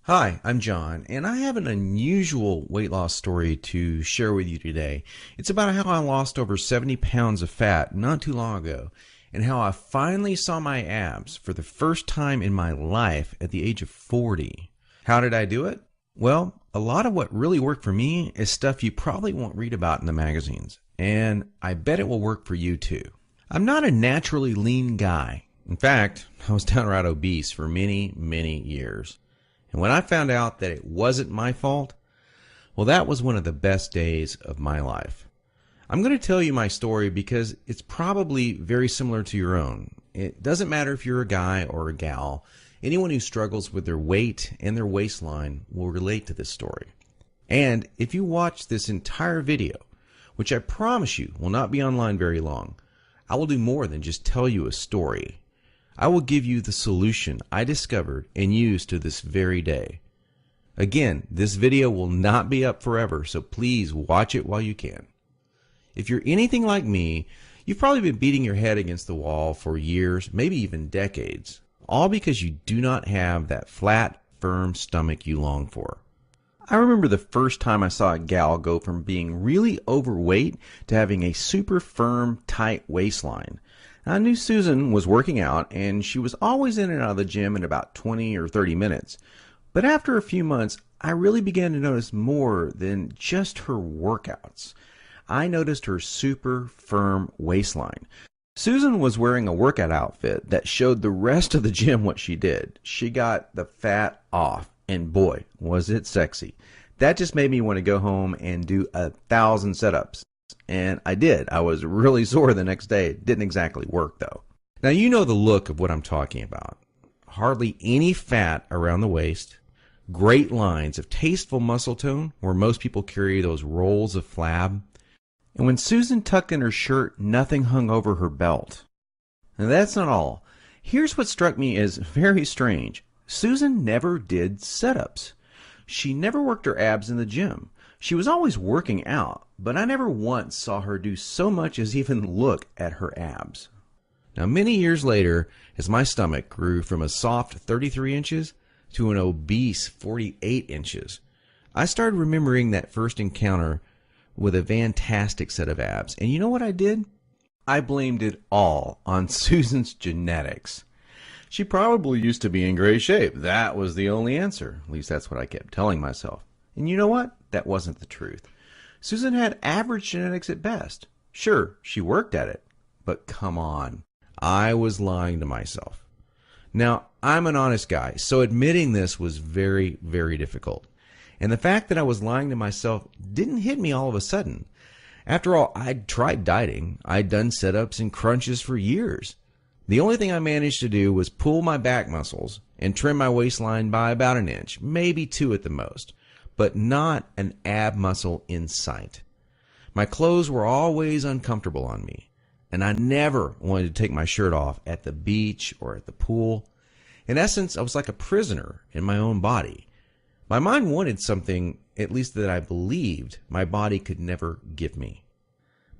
Hi, I'm John, and I have an unusual weight loss story to share with you today. It's about how I lost over 70 pounds of fat not too long ago, and how I finally saw my abs for the first time in my life at the age of 40. How did I do it? Well, a lot of what really worked for me is stuff you probably won't read about in the magazines, and I bet it will work for you too. I'm not a naturally lean guy. In fact, I was downright obese for many years. And when I found out that it wasn't my fault, well, that was one of the best days of my life. I'm going to tell you my story because it's probably very similar to your own. It doesn't matter if you're a guy or a gal. Anyone who struggles with their weight and their waistline will relate to this story. And if you watch this entire video, which I promise you will not be online very long, I will do more than just tell you a story. I will give you the solution I discovered and use to this very day. Again, this video will not be up forever, so please watch it while you can. If you're anything like me, you've probably been beating your head against the wall for years, maybe even decades, all because you do not have that flat, firm stomach you long for. I remember the first time I saw a gal go from being really overweight to having a super firm, tight waistline. I knew Susan was working out, and she was always in and out of the gym in about 20 or 30 minutes. But after a few months, I really began to notice more than just her workouts. I noticed her super firm waistline. Susan was wearing a workout outfit that showed the rest of the gym what she did. She got the fat off, and boy, was it sexy. That just made me want to go home and do 1,000 setups. And I did. I was really sore the next day. It didn't exactly work, though. Now, you know the look of what I'm talking about. Hardly any fat around the waist, great lines of tasteful muscle tone where most people carry those rolls of flab. And when Susan tucked in her shirt, nothing hung over her belt. Now, that's not all. Here's what struck me as very strange. Susan never did setups. She never worked her abs in the gym. She was always working out, but I never once saw her do so much as even look at her abs. Now, many years later, as my stomach grew from a soft 33 inches to an obese 48 inches, I started remembering that first encounter with a fantastic set of abs. And you know what I did? I blamed it all on Susan's genetics. She probably used to be in great shape. That was the only answer. At least that's what I kept telling myself. And you know what? That wasn't the truth. Susan had average genetics at best. Sure, she worked at it. But come on. I was lying to myself. Now, I'm an honest guy, so admitting this was very difficult. And the fact that I was lying to myself didn't hit me all of a sudden. After all, I'd tried dieting. I'd done sit-ups and crunches for years. The only thing I managed to do was pull my back muscles and trim my waistline by about an inch, maybe 2 at the most, but not an ab muscle in sight. My clothes were always uncomfortable on me, and I never wanted to take my shirt off at the beach or at the pool. In essence, I was like a prisoner in my own body. My mind wanted something, at least that I believed, my body could never give me.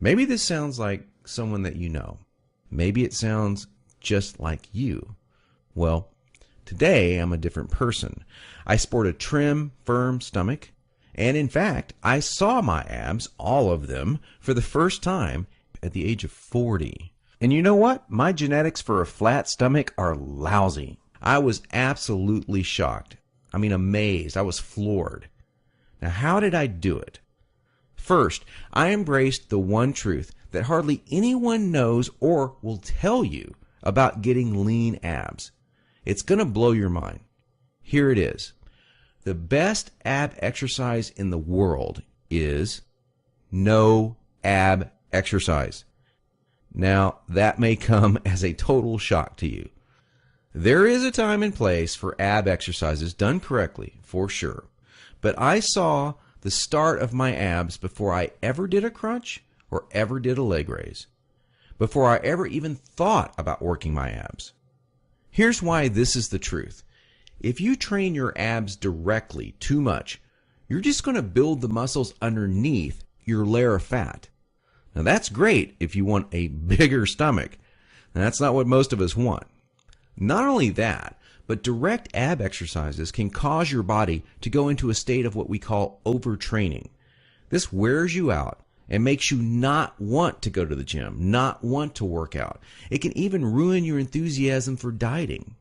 Maybe this sounds like someone that you know. Maybe it sounds just like you. Well, today I'm a different person. I sport a trim, firm stomach, and in fact, I saw my abs, all of them, for the first time at the age of 40. And you know what? My genetics for a flat stomach are lousy. I was absolutely shocked. I mean, amazed. I was floored. Now, how did I do it? First, I embraced the one truth that hardly anyone knows or will tell you about getting lean abs. It's going to blow your mind. Here it is. The best ab exercise in the world is no ab exercise. Now, that may come as a total shock to you. There is a time and place for ab exercises done correctly, for sure. But I saw the start of my abs before I ever did a crunch or ever did a leg raise, before I ever even thought about working my abs. Here's why this is the truth. If you train your abs directly too much, you're just going to build the muscles underneath your layer of fat. Now that's great if you want a bigger stomach. And that's not what most of us want. Not only that, But direct ab exercises can cause your body to go into a state of what we call overtraining. This wears you out and makes you not want to go to the gym, not want to work out. It can even ruin your enthusiasm for dieting.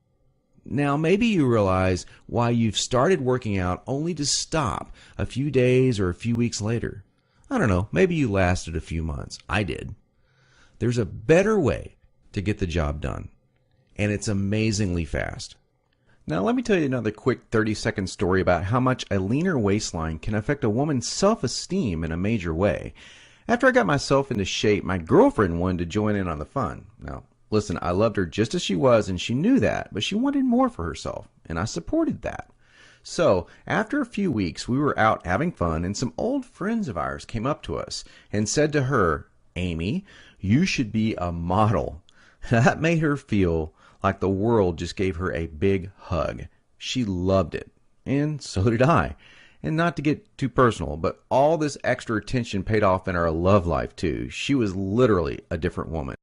Now, maybe you realize why you've started working out only to stop a few days or a few weeks later. I don't know, maybe you lasted a few months. I did. There's a better way to get the job done, and it's amazingly fast. Now, let me tell you another quick 30-second story about how much a leaner waistline can affect a woman's self-esteem in a major way. After I got myself into shape, my girlfriend wanted to join in on the fun. Now, listen, I loved her just as she was, and she knew that, but she wanted more for herself, and I supported that. So, after a few weeks, we were out having fun, and some old friends of ours came up to us and said to her, "Amy, you should be a model." That made her feel like the world just gave her a big hug. She loved it, and so did I. And not to get too personal, but all this extra attention paid off in our love life too. She was literally a different woman.